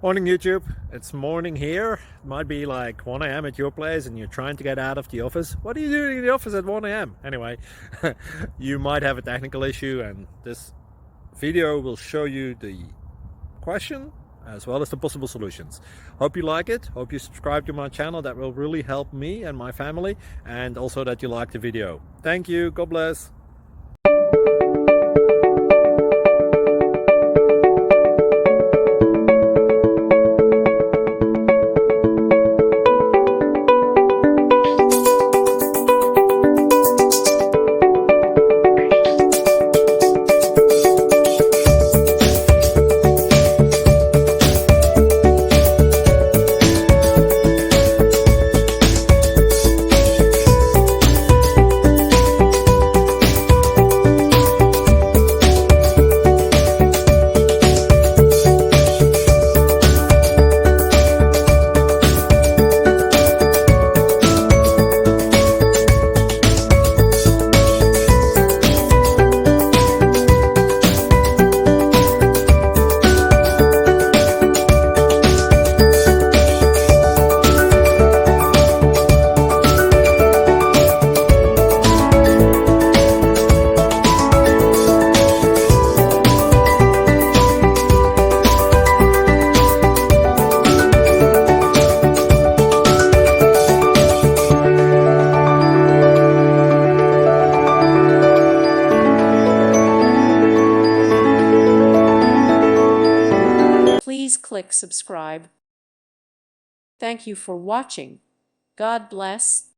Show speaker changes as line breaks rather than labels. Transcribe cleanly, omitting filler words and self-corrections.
Morning YouTube, it's morning here. It might be like 1 a.m. at your place and you're trying to get out of the office. What are you doing in the office at 1 a.m.? Anyway, you might have a technical issue and this video will show you the question as well as the possible solutions. Hope you like it, hope you subscribe to my channel. That will really help me and my family, and also that you like the video. Thank you, God bless.
Please click subscribe. Thank you for watching. God bless.